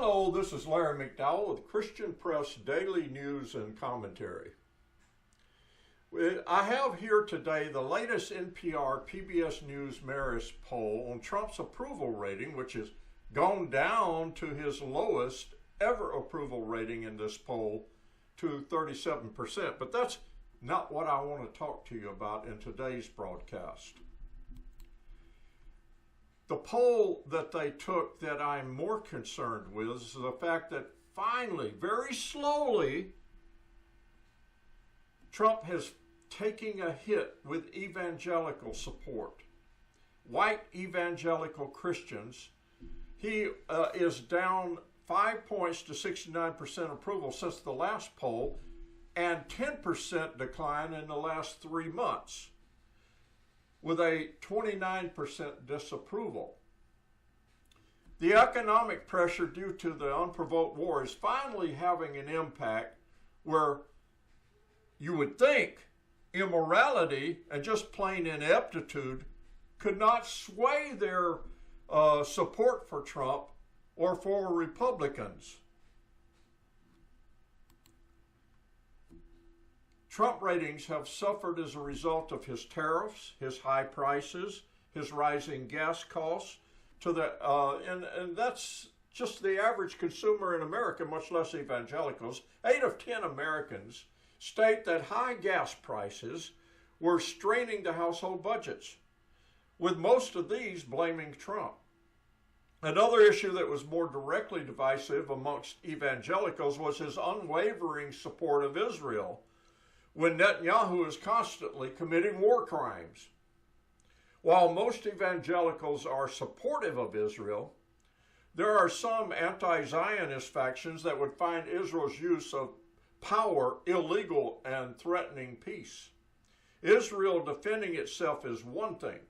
Hello, this is Larry McDowell with Christian Press Daily News and Commentary. I have here today the latest NPR PBS News Marist poll on Trump's approval rating, which has gone down to his lowest ever approval rating in this poll to 37%. But that's not what I want to talk to you about in today's broadcast. The poll that they took that I'm more concerned with is the fact that finally, very slowly, Trump has taken a hit with evangelical support. White evangelical Christians, he is down 5 points to 69% approval since the last poll and 10% decline in the last 3 months, with a 29% disapproval. The economic pressure due to the unprovoked war is finally having an impact where you would think immorality and just plain ineptitude could not sway their support for Trump or for Republicans. Trump ratings have suffered as a result of his tariffs, his high prices, his rising gas costs, and that's just the average consumer in America, much less evangelicals. 8 of 10 Americans state that high gas prices were straining the household budgets, with most of these blaming Trump. Another issue that was more directly divisive amongst evangelicals was his unwavering support of Israel, when Netanyahu is constantly committing war crimes. While most evangelicals are supportive of Israel, there are some anti-Zionist factions that would find Israel's use of power illegal and threatening peace. Israel defending itself is one thing,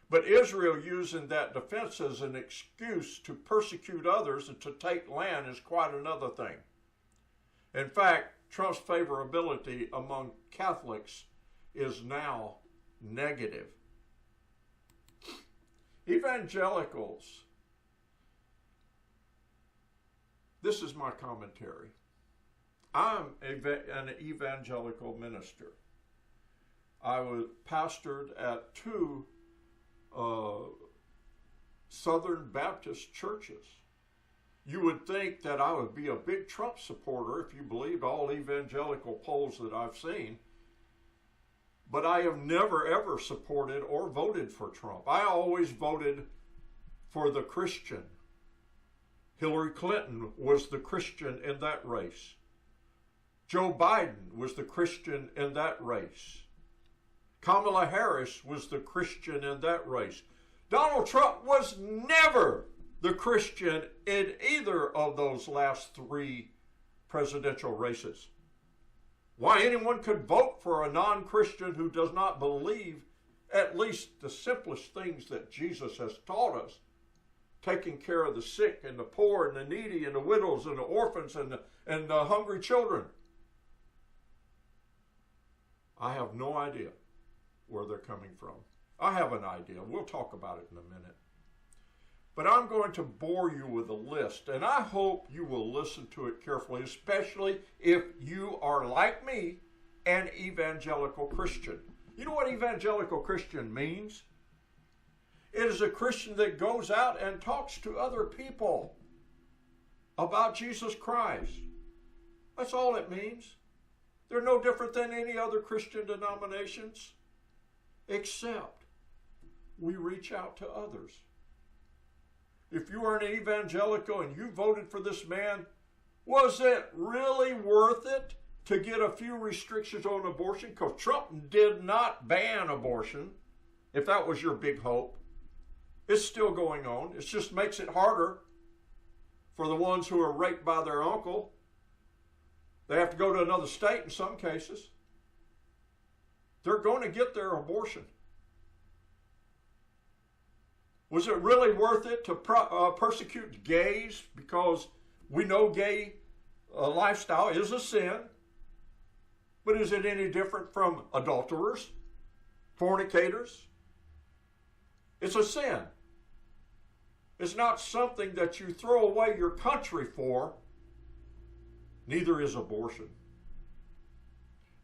but Israel using that defense as an excuse to persecute others and to take land is quite another thing. In fact, Trump's favorability among Catholics is now negative. Evangelicals, this is my commentary. I'm an evangelical minister. I was pastored at 2 Southern Baptist churches. You would think that I would be a big Trump supporter if you believed all evangelical polls that I've seen. But I have never, ever supported or voted for Trump. I always voted for the Christian. Hillary Clinton was the Christian in that race. Joe Biden was the Christian in that race. Kamala Harris was the Christian in that race. Donald Trump was never the Christian in either of those last 3 presidential races. Why anyone could vote for a non-Christian who does not believe at least the simplest things that Jesus has taught us, taking care of the sick and the poor and the needy and the widows and the orphans and the hungry children. I have no idea where they're coming from. I have an idea. We'll talk about it in a minute. But I'm going to bore you with a list, and I hope you will listen to it carefully, especially if you are, like me, an evangelical Christian. You know what evangelical Christian means? It is a Christian that goes out and talks to other people about Jesus Christ. That's all it means. They're no different than any other Christian denominations, except we reach out to others. If you are an evangelical and you voted for this man, was it really worth it to get a few restrictions on abortion? Because Trump did not ban abortion, if that was your big hope. It's still going on. It just makes it harder for the ones who are raped by their uncle. They have to go to another state in some cases. They're going to get their abortion. Was it really worth it to persecute gays because we know gay lifestyle is a sin? But is it any different from adulterers, fornicators? It's a sin. is not something that you throw away your country for. Neither is abortion.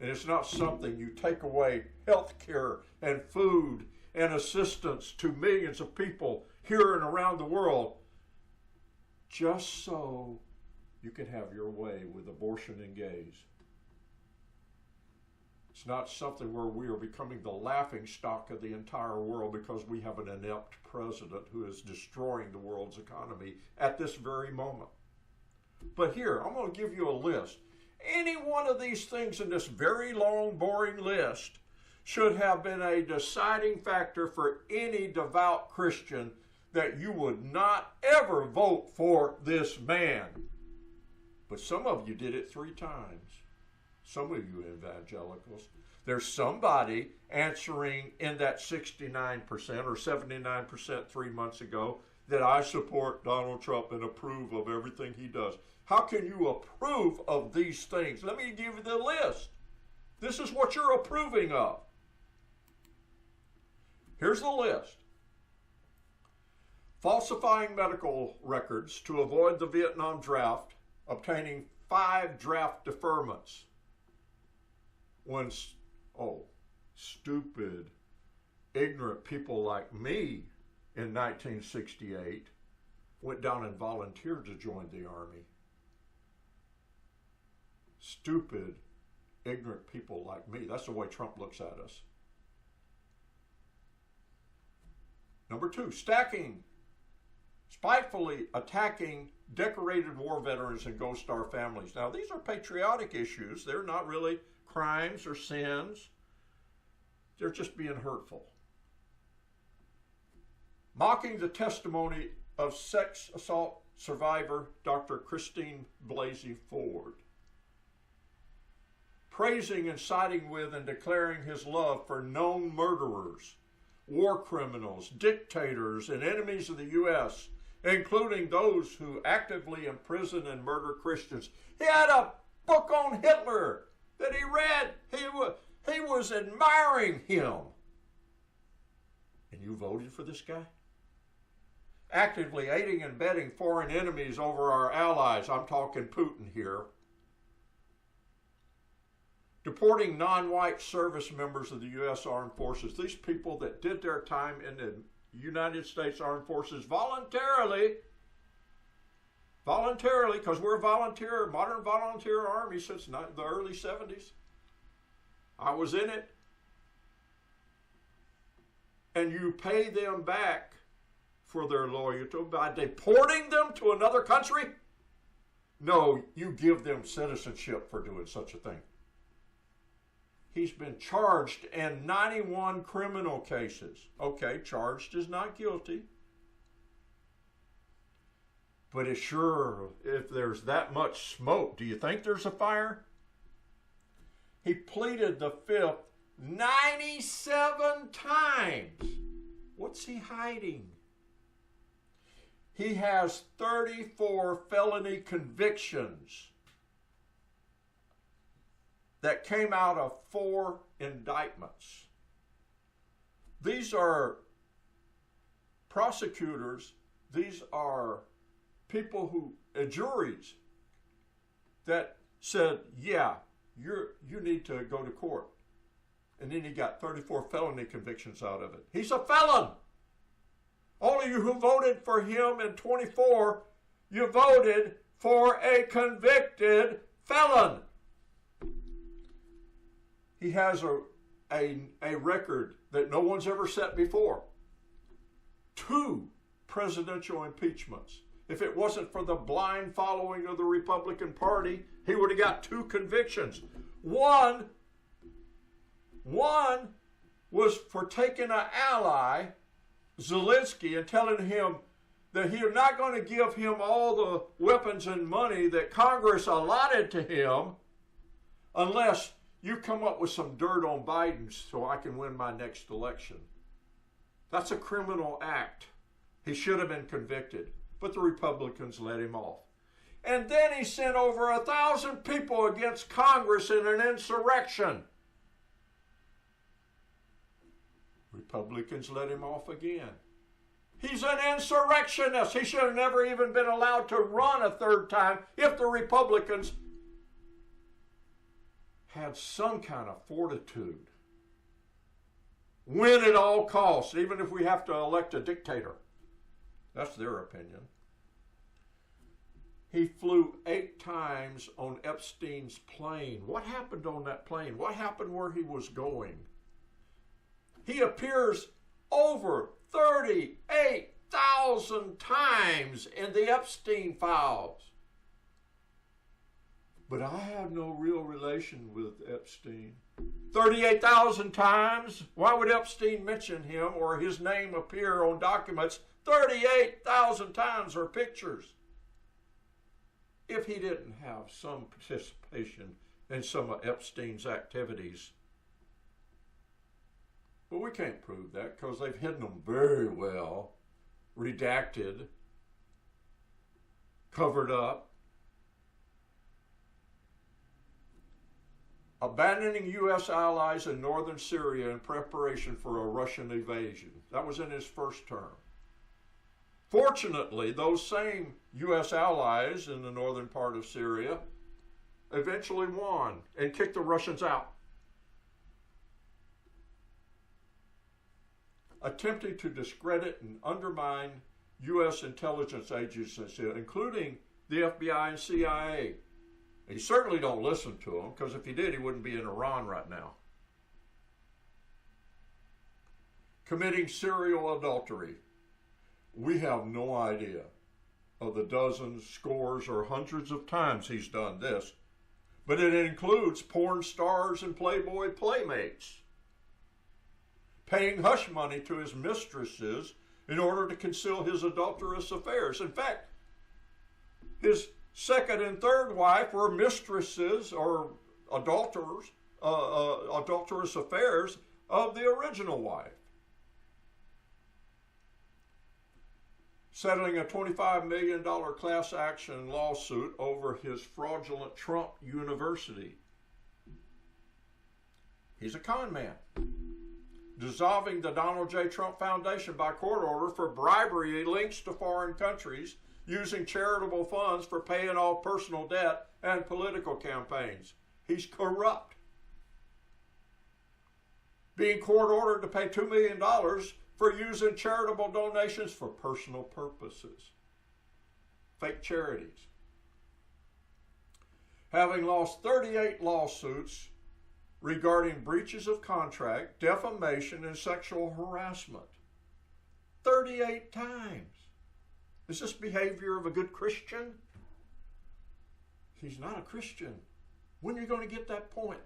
And it's not something you take away health care and food and assistance to millions of people here and around the world just so you can have your way with abortion and gays. It's not something where we are becoming the laughing stock of the entire world because we have an inept president who is destroying the world's economy at this very moment. But here, I'm going to give you a list. Any one of these things in this very long, boring list should have been a deciding factor for any devout Christian that you would not ever vote for this man. But some of you did it 3 times. Some of you evangelicals. There's somebody answering in that 69% or 79% 3 months ago that I support Donald Trump and approve of everything he does. How can you approve of these things? Let me give you the list. This is what you're approving of. Here's the list. Falsifying medical records to avoid the Vietnam draft, obtaining 5 draft deferments. When, stupid, ignorant people like me in 1968 went down and volunteered to join the Army. Stupid, ignorant people like me. That's the way Trump looks at us. Number 2, spitefully attacking decorated war veterans and Gold Star families. Now, these are patriotic issues. They're not really crimes or sins. They're just being hurtful. Mocking the testimony of sex assault survivor Dr. Christine Blasey Ford. Praising and siding with and declaring his love for known murderers, war criminals, dictators, and enemies of the U.S., including those who actively imprison and murder Christians. He had a book on Hitler that he read. He was admiring him. And you voted for this guy? Actively aiding and abetting foreign enemies over our allies. I'm talking Putin here. Deporting non-white service members of the U.S. Armed Forces. These people that did their time in the United States Armed Forces voluntarily, because we're a modern volunteer army since the early 70s. I was in it. And you pay them back for their loyalty by deporting them to another country? No, you give them citizenship for doing such a thing. He's been charged in 91 criminal cases. Okay, charged is not guilty. But it's sure, if there's that much smoke, do you think there's a fire? He pleaded the fifth 97 times. What's he hiding? He has 34 felony convictions that came out of 4 indictments. These are prosecutors, these are people who, juries, that said, yeah, you need to go to court. And then he got 34 felony convictions out of it. He's a felon. All of you who voted for him in 24, you voted for a convicted felon. He has a record that no one's ever set before. 2 presidential impeachments. If it wasn't for the blind following of the Republican Party, he would have got 2 convictions. One was for taking an ally, Zelensky, and telling him that he was not going to give him all the weapons and money that Congress allotted to him unless you come up with some dirt on Biden so I can win my next election. That's a criminal act. He should have been convicted, but the Republicans let him off. And then he sent over 1,000 people against Congress in an insurrection. Republicans let him off again. He's an insurrectionist. He should have never even been allowed to run a third time if the Republicans had some kind of fortitude. Win at all costs, even if we have to elect a dictator. That's their opinion. He flew 8 times on Epstein's plane. What happened on that plane? What happened where he was going? He appears over 38,000 times in the Epstein files. But I have no real relation with Epstein. 38,000 times? Why would Epstein mention him or his name appear on documents 38,000 times or pictures if he didn't have some participation in some of Epstein's activities? But we can't prove that because they've hidden them very well, redacted, covered up. Abandoning U.S. allies in northern Syria in preparation for a Russian invasion. That was in his first term. Fortunately, those same U.S. allies in the northern part of Syria eventually won and kicked the Russians out. Attempting to discredit and undermine U.S. intelligence agencies, including the FBI and CIA. He certainly don't listen to them, because if he did, he wouldn't be in Iran right now. Committing serial adultery. We have no idea of the dozens, scores, or hundreds of times he's done this, but it includes porn stars and Playboy playmates, paying hush money to his mistresses in order to conceal his adulterous affairs. In fact, his second and third wife were mistresses or adulterers, adulterous affairs of the original wife. Settling a $25 million class action lawsuit over his fraudulent Trump University. He's a con man. Dissolving the Donald J. Trump Foundation by court order for bribery links to foreign countries, using charitable funds for paying off personal debt and political campaigns. He's corrupt. Being court ordered to pay $2 million for using charitable donations for personal purposes. Fake charities. Having lost 38 lawsuits regarding breaches of contract, defamation, and sexual harassment. 38 times. Is this behavior of a good Christian? He's not a Christian. When are you going to get that point?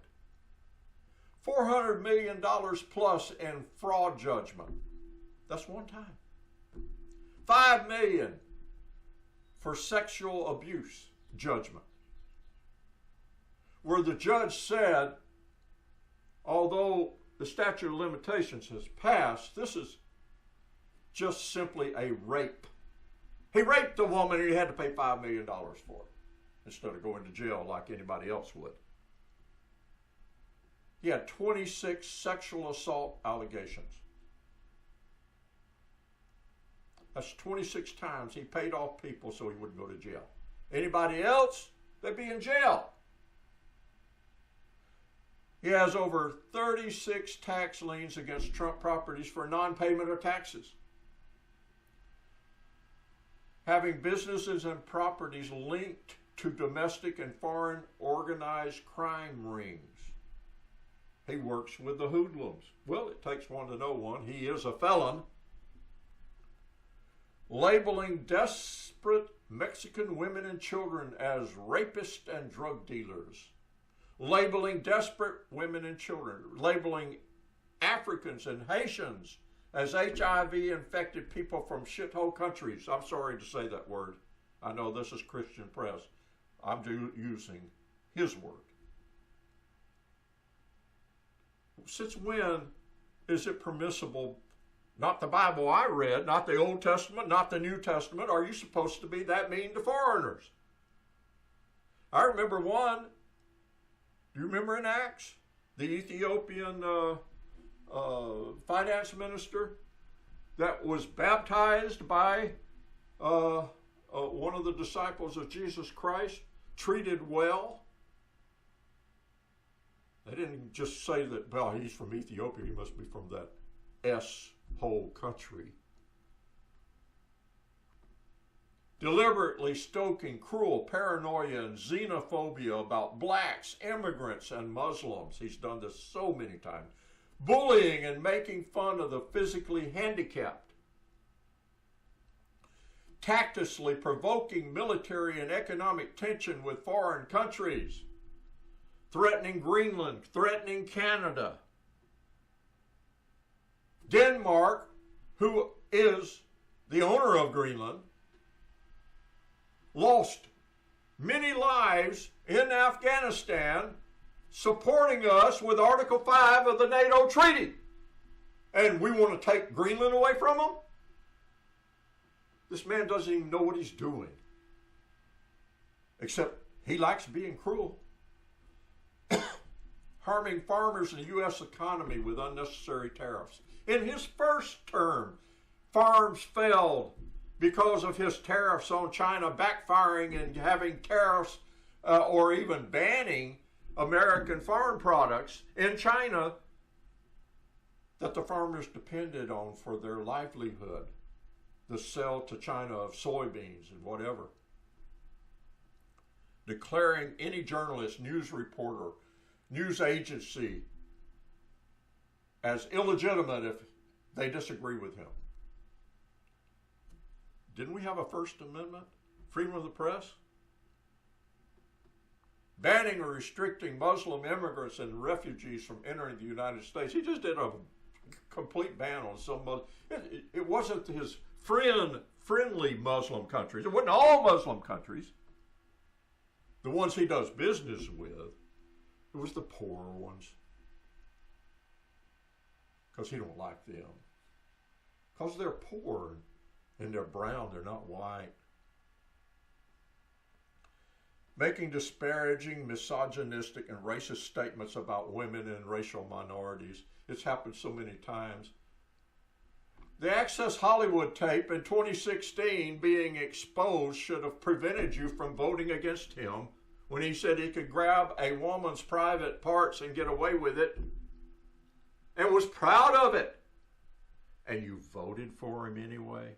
$400 million plus in fraud judgment. That's one time. $5 million for sexual abuse judgment, where the judge said, although the statute of limitations has passed, this is just simply a rape. He raped a woman and he had to pay $5 million for it instead of going to jail like anybody else would. He had 26 sexual assault allegations. That's 26 times he paid off people so he wouldn't go to jail. Anybody else, they'd be in jail. He has over 36 tax liens against Trump properties for non-payment of taxes. Having businesses and properties linked to domestic and foreign organized crime rings. He works with the hoodlums. Well, it takes one to know one. He is a felon. Labeling desperate Mexican women and children as rapists and drug dealers. Labeling desperate women and children. Labeling Africans and Haitians as HIV-infected people from shithole countries. I'm sorry to say that word. I know this is Christian press. I'm using his word. Since when is it permissible, not the Bible I read, not the Old Testament, not the New Testament, are you supposed to be that mean to foreigners? I remember one, do you remember in Acts? The Ethiopian finance minister that was baptized by one of the disciples of Jesus Christ, treated well. They didn't just say that, well, he's from Ethiopia, he must be from that S-hole country. Deliberately stoking cruel paranoia and xenophobia about blacks, immigrants, and Muslims. He's done this so many times. Bullying and making fun of the physically handicapped. Tactlessly provoking military and economic tension with foreign countries. Threatening Greenland, threatening Canada. Denmark, who is the owner of Greenland, lost many lives in Afghanistan supporting us with Article 5 of the NATO treaty. And we want to take Greenland away from them? This man doesn't even know what he's doing. Except he likes being cruel. Harming farmers in the U.S. economy with unnecessary tariffs. In his first term, farms failed because of his tariffs on China backfiring and having tariffs or even banning American farm products in China that the farmers depended on for their livelihood. The sale to China of soybeans and whatever. Declaring any journalist, news reporter, news agency as illegitimate if they disagree with him. Didn't we have a First Amendment? Freedom of the press? Banning or restricting Muslim immigrants and refugees from entering the United States. He just did a complete ban on some Muslim. It wasn't his friendly Muslim countries. It wasn't all Muslim countries. The ones he does business with. It was the poorer ones. Because he don't like them. Because they're poor and they're brown, they're not white. Making disparaging, misogynistic, and racist statements about women and racial minorities. It's happened so many times. The Access Hollywood tape in 2016 being exposed should have prevented you from voting against him when he said he could grab a woman's private parts and get away with it and was proud of it. And you voted for him anyway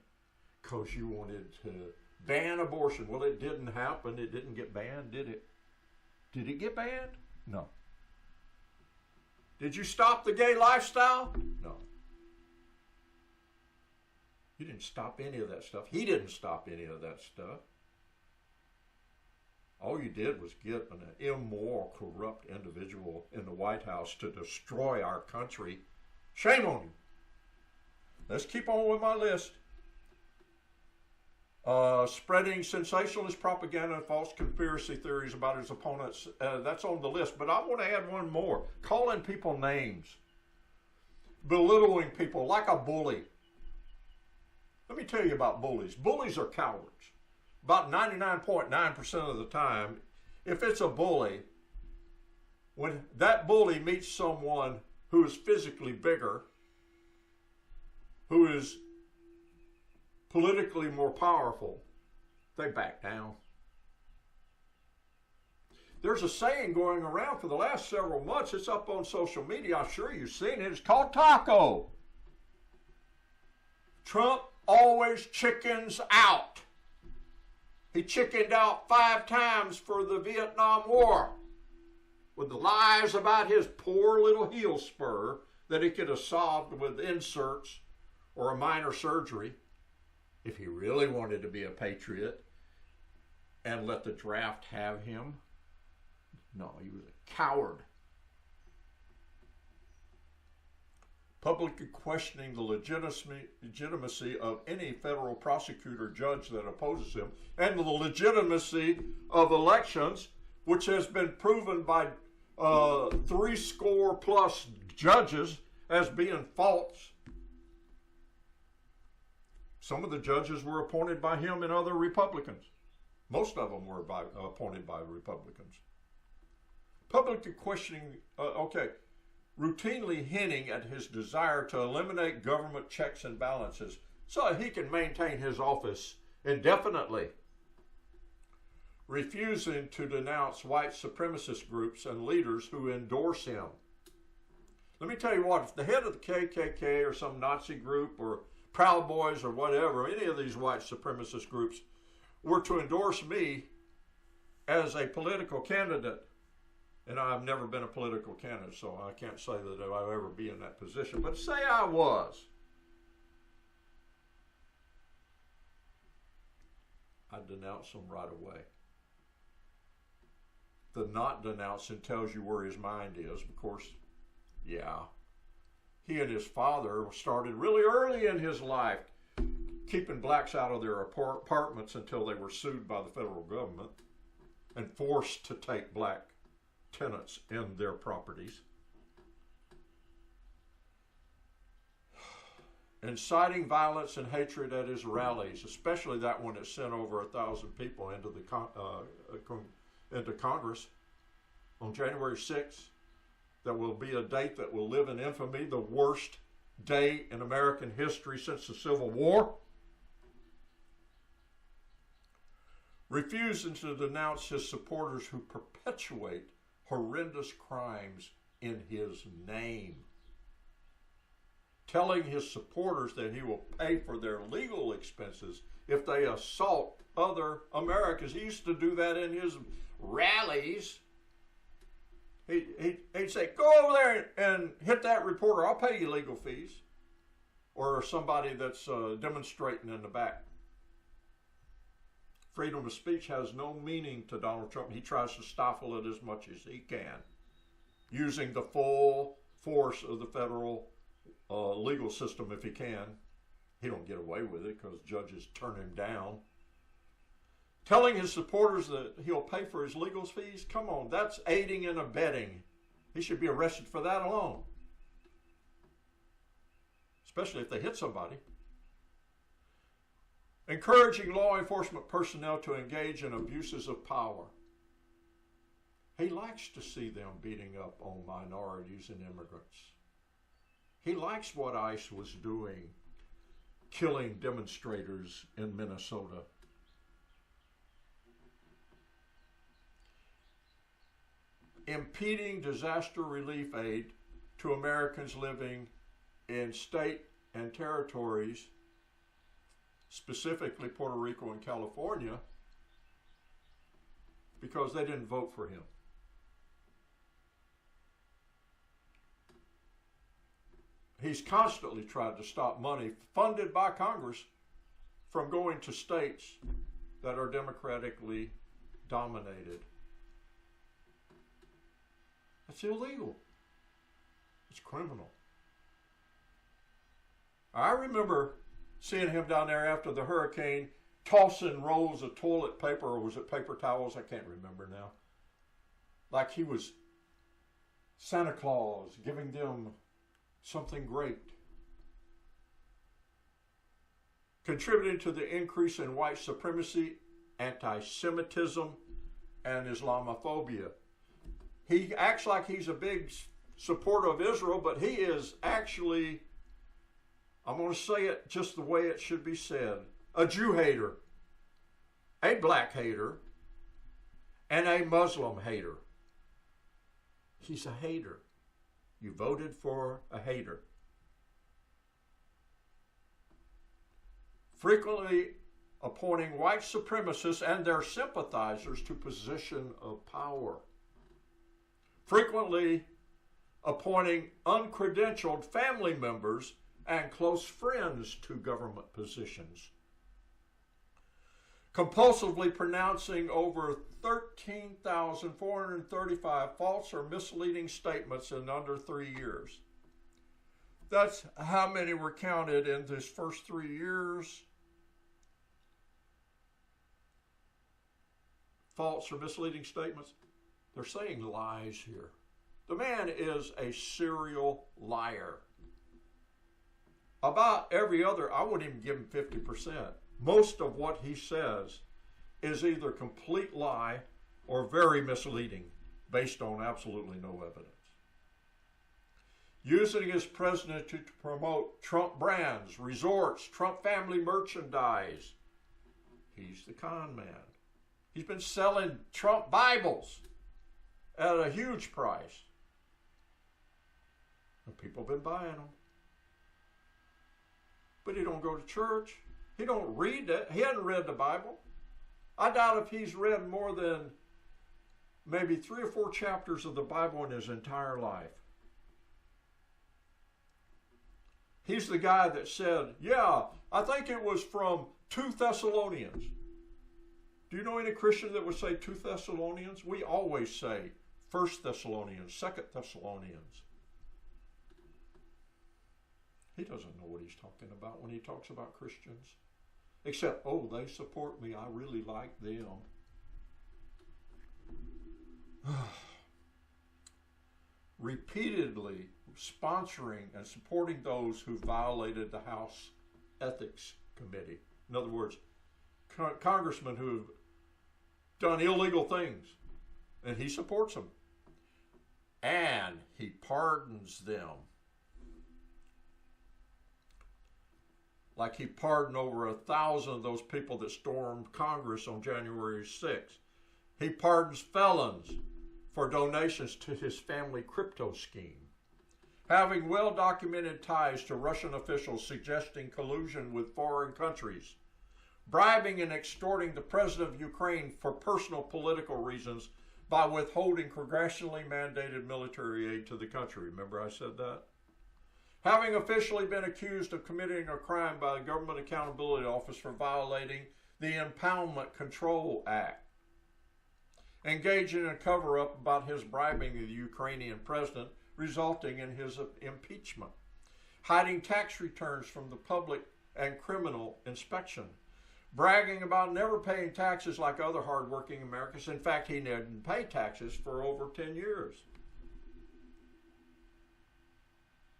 because you wanted to ban abortion. Well, it didn't happen. It didn't get banned, did it? Did it get banned? No. Did you stop the gay lifestyle? No. You didn't stop any of that stuff. He didn't stop any of that stuff. All you did was get an immoral, corrupt individual in the White House to destroy our country. Shame on you. Let's keep on with my list. Spreading sensationalist propaganda and false conspiracy theories about his opponents. That's on the list. But I want to add one more. Calling people names. Belittling people like a bully. Let me tell you about bullies. Bullies are cowards. About 99.9% of the time, if it's a bully, when that bully meets someone who is physically bigger, who is politically more powerful, they back down. There's a saying going around for the last several months. It's up on social media. I'm sure you've seen it. It's called taco. Trump always chickens out. He chickened out 5 times for the Vietnam War with the lies about his poor little heel spur that he could have solved with inserts or a minor surgery if he really wanted to be a patriot and let the draft have him. No, he was a coward. Publicly questioning the legitimacy of any federal prosecutor judge that opposes him, and the legitimacy of elections, which has been proven by 70+ judges as being false. Some of the judges were appointed by him and other Republicans. Most of them were appointed by Republicans. Publicly questioning, routinely hinting at his desire to eliminate government checks and balances so he can maintain his office indefinitely. Refusing to denounce white supremacist groups and leaders who endorse him. Let me tell you what, if the head of the KKK or some Nazi group or Proud Boys or whatever, any of these white supremacist groups, were to endorse me as a political candidate, and I've never been a political candidate, so I can't say that I'll ever be in that position, but say I was, I'd denounce them right away. The not denouncing tells you where his mind is. Of course, yeah. He and his father started really early in his life keeping blacks out of their apartments until they were sued by the federal government and forced to take black tenants in their properties. Inciting violence and hatred at his rallies, especially that one that sent over 1,000 people into Congress on January 6th. That will be a date that will live in infamy, the worst day in American history since the Civil War. Refusing to denounce his supporters who perpetuate horrendous crimes in his name. Telling his supporters that he will pay for their legal expenses if they assault other Americans. He used to do that in his rallies. He'd say, go over there and hit that reporter. I'll pay you legal fees. Or somebody that's demonstrating in the back. Freedom of speech has no meaning to Donald Trump. He tries to stifle it as much as he can, using the full force of the federal legal system if he can. He don't get away with it because judges turn him down. Telling his supporters that he'll pay for his legal fees? Come on, that's aiding and abetting. He should be arrested for that alone. Especially if they hit somebody. Encouraging law enforcement personnel to engage in abuses of power. He likes to see them beating up on minorities and immigrants. He likes what ICE was doing, killing demonstrators in Minnesota. Impeding disaster relief aid to Americans living in state and territories, specifically Puerto Rico and California, because they didn't vote for him. He's constantly tried to stop money funded by Congress from going to states that are democratically dominated. That's illegal. It's criminal. I remember seeing him down there after the hurricane, tossing rolls of toilet paper, or was it paper towels? I can't remember now. Like he was Santa Claus, giving them something great. Contributing to the increase in white supremacy, anti-Semitism, and Islamophobia. He acts like he's a big supporter of Israel, but he is actually, I'm going to say it just the way it should be said, a Jew hater, a black hater, and a Muslim hater. He's a hater. You voted for a hater. Frequently appointing white supremacists and their sympathizers to position of power. Frequently appointing uncredentialed family members and close friends to government positions. Compulsively pronouncing over 13,435 false or misleading statements in under 3 years. That's how many were counted in this first 3 years. False or misleading statements. They're saying lies here. The man is a serial liar. About every other, I wouldn't even give him 50%. Most of what he says is either complete lie or very misleading, based on absolutely no evidence. using his presidency to promote Trump brands, resorts, Trump family merchandise. He's the con man. He's been selling Trump Bibles at a huge price. And people have been buying them. But he don't go to church. He don't read it. He hadn't read the Bible. I doubt if he's read more than maybe 3 or 4 chapters of the Bible in his entire life. He's the guy that said, yeah, I think it was from 2 Thessalonians. Do you know any Christian that would say 2 Thessalonians? We always say 1 Thessalonians, 2 Thessalonians. He doesn't know what he's talking about when he talks about Christians. Except, oh, they support me. I really like them. Repeatedly sponsoring and supporting those who violated the House Ethics Committee. In other words, congressmen who have done illegal things, and he supports them. And he pardons them. Like he pardoned over 1,000 of those people that stormed Congress on January 6th. He pardons felons for donations to his family crypto scheme. Having well-documented ties to Russian officials suggesting collusion with foreign countries. Bribing and extorting the president of Ukraine for personal political reasons by withholding congressionally mandated military aid to the country. Remember I said that? Having officially been accused of committing a crime by the Government Accountability Office for violating the Impoundment Control Act. Engaging in a cover-up about his bribing the Ukrainian president, resulting in his impeachment. Hiding tax returns from the public and criminal inspection. Bragging about never paying taxes like other hardworking Americans. In fact, he didn't pay taxes for over 10 years.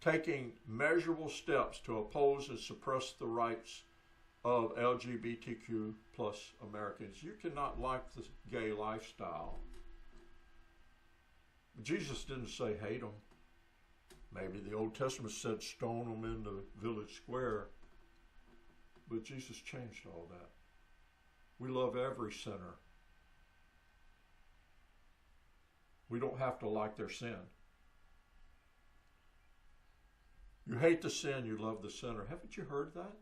Taking measurable steps to oppose and suppress the rights of LGBTQ plus Americans. You cannot like the gay lifestyle. Jesus didn't say hate them. Maybe the Old Testament said stone them in the village square. But Jesus changed all that. We love every sinner. We don't have to like their sin. You hate the sin, you love the sinner. Haven't you heard that?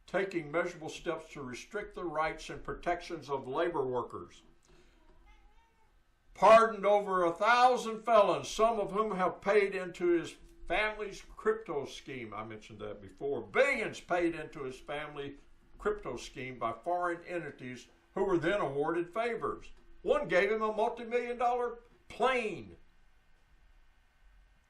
Taking measurable steps to restrict the rights and protections of labor workers. Pardoned over 1,000 felons, some of whom have paid into his family's crypto scheme. I mentioned that before. Billions paid into his family crypto scheme by foreign entities who were then awarded favors. One gave him a multi-million-dollar plane.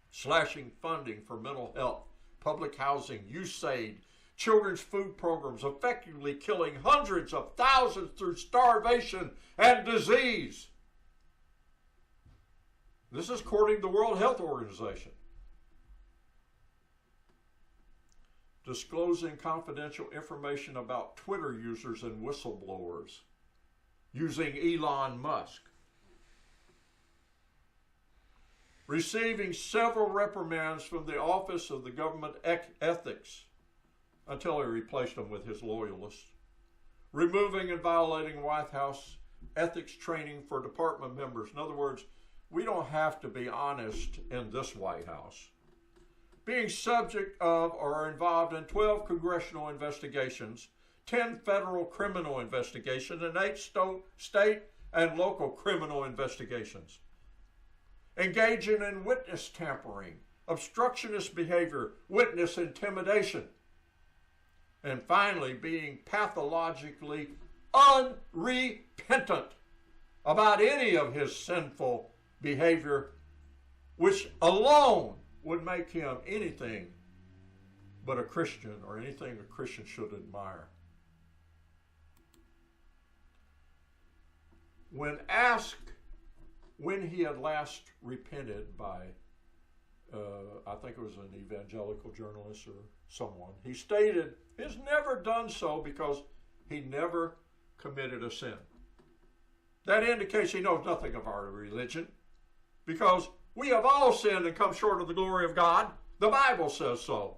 Slashing funding for mental health, public housing, USAID, children's food programs, effectively killing hundreds of thousands through starvation and disease. This is according to the World Health Organization. Disclosing confidential information about Twitter users and whistleblowers using Elon Musk. Receiving several reprimands from the Office of the Government Ethics until he replaced them with his loyalists. Removing and violating White House ethics training for department members. In other words, we don't have to be honest in this White House. Being subject of or involved in 12 congressional investigations, 10 federal criminal investigations, and 8 state and local criminal investigations. Engaging in witness tampering, obstructionist behavior, witness intimidation. And finally, being pathologically unrepentant about any of his sinful behavior, which alone would make him anything but a Christian, or anything a Christian should admire. When asked when he had last repented by, I think it was an evangelical journalist or someone, he stated he's never done so because he never committed a sin. That indicates he knows nothing of our religion, because We have all sinned and come short of the glory of God. The Bible says so.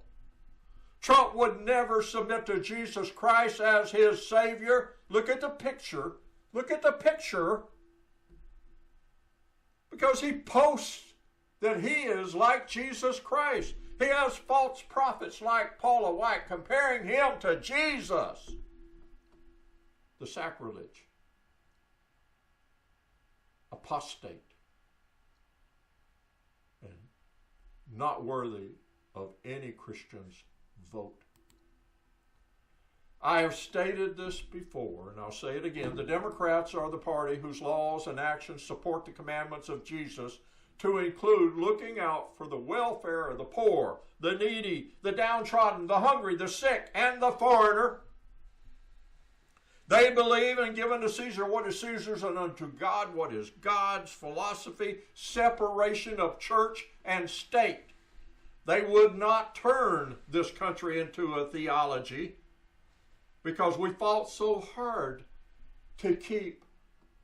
Trump would never submit to Jesus Christ as his Savior. Look at the picture. Look at the picture. Because he posts that he is like Jesus Christ. He has false prophets like Paula White comparing him to Jesus. The sacrilege. Apostate. And not worthy of any Christian's vote. I have stated this before, and I'll say it again. The Democrats are the party whose laws and actions support the commandments of Jesus, to include looking out for the welfare of the poor, the needy, the downtrodden, the hungry, the sick, and the foreigner. They believe in giving to Caesar what is Caesar's and unto God what is God's. Philosophy, separation of church and state. They would not turn this country into a theology because we fought so hard to keep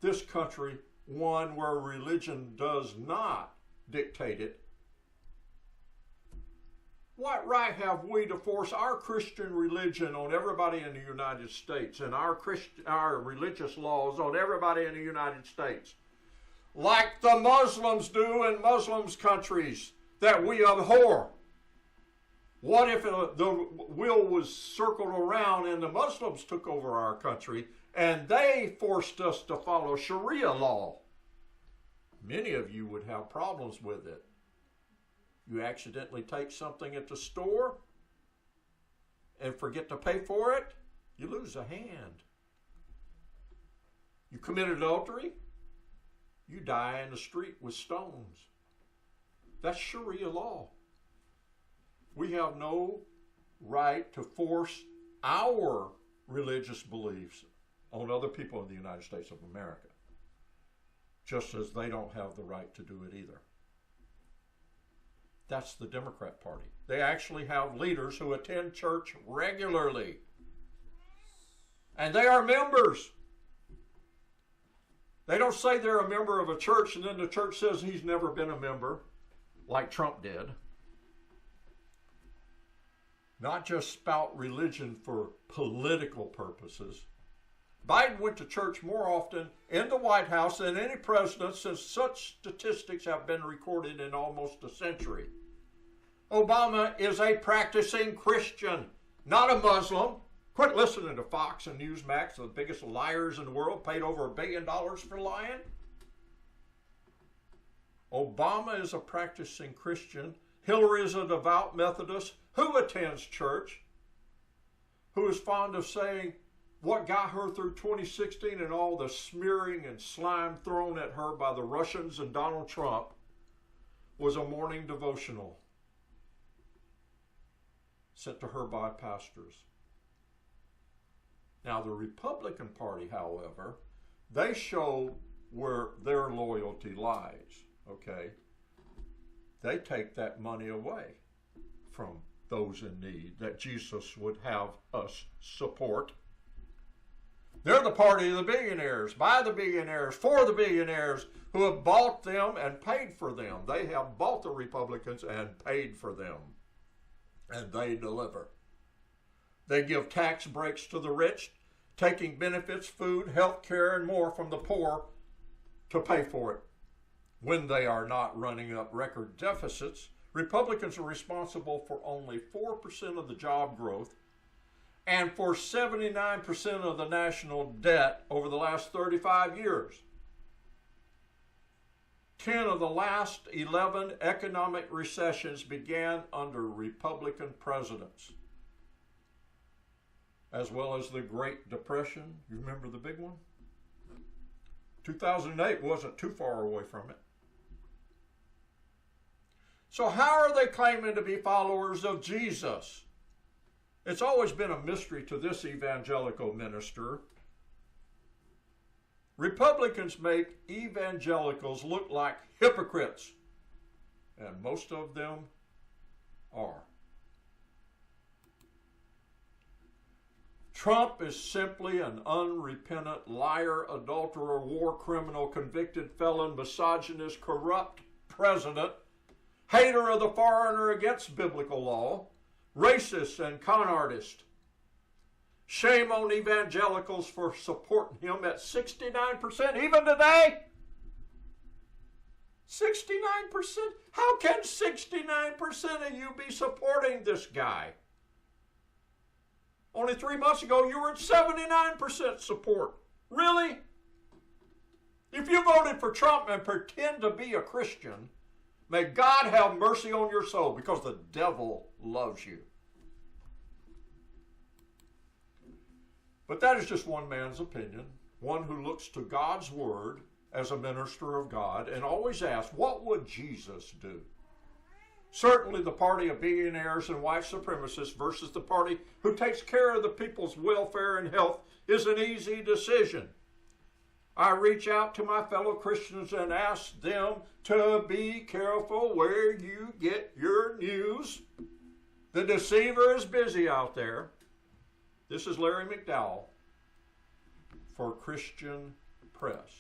this country one where religion does not dictate it. What right have we to force our Christian religion on everybody in the United States and our religious laws on everybody in the United States? Like the Muslims do in Muslims' countries that we abhor. What if the wheel was circled around and the Muslims took over our country and they forced us to follow Sharia law? Many of you would have problems with it. You accidentally take something at the store and forget to pay for it, you lose a hand. You commit adultery, you die in the street with stones. That's Sharia law. We have no right to force our religious beliefs on other people in the United States of America, just as they don't have the right to do it either. That's the Democrat Party. They actually have leaders who attend church regularly. And they are members. They don't say they're a member of a church and then the church says he's never been a member, like Trump did. Not just spout religion for political purposes. Biden went to church more often in the White House than any president since such statistics have been recorded in almost a century. Obama is a practicing Christian, not a Muslim. Quit listening to Fox and Newsmax, the biggest liars in the world, paid over $1 billion for lying. Obama is a practicing Christian. Hillary is a devout Methodist who attends church, who is fond of saying what got her through 2016 and all the smearing and slime thrown at her by the Russians and Donald Trump was a morning devotional sent to her by pastors. Now, the Republican Party, however, they show where their loyalty lies, okay? They take that money away from those in need that Jesus would have us support. They're the party of the billionaires, by the billionaires, for the billionaires who have bought them and paid for them. They have bought the Republicans and paid for them. And they deliver. They give tax breaks to the rich, taking benefits, food, health care, and more from the poor to pay for it. When they are not running up record deficits, Republicans are responsible for only 4% of the job growth and for 79% of the national debt over the last 35 years. 10 of the last 11 economic recessions began under Republican presidents, as well as the Great Depression. You remember the big one? 2008 wasn't too far away from it. So how are they claiming to be followers of Jesus? It's always been a mystery to this evangelical minister. Republicans make evangelicals look like hypocrites, and most of them are. Trump is simply an unrepentant liar, adulterer, war criminal, convicted felon, misogynist, corrupt president, hater of the foreigner against biblical law, racist and con artist. Shame on evangelicals for supporting him at 69% even today. 69%? How can 69% of you be supporting this guy? Only 3 months ago, you were at 79% support. Really? If you voted for Trump and pretend to be a Christian, may God have mercy on your soul, because the devil loves you. But that is just one man's opinion, one who looks to God's word as a minister of God and always asks, what would Jesus do? Certainly the party of billionaires and white supremacists versus the party who takes care of the people's welfare and health is an easy decision. I reach out to my fellow Christians and ask them to be careful where you get your news. The deceiver is busy out there. This is Larry McDowell for Christian Press.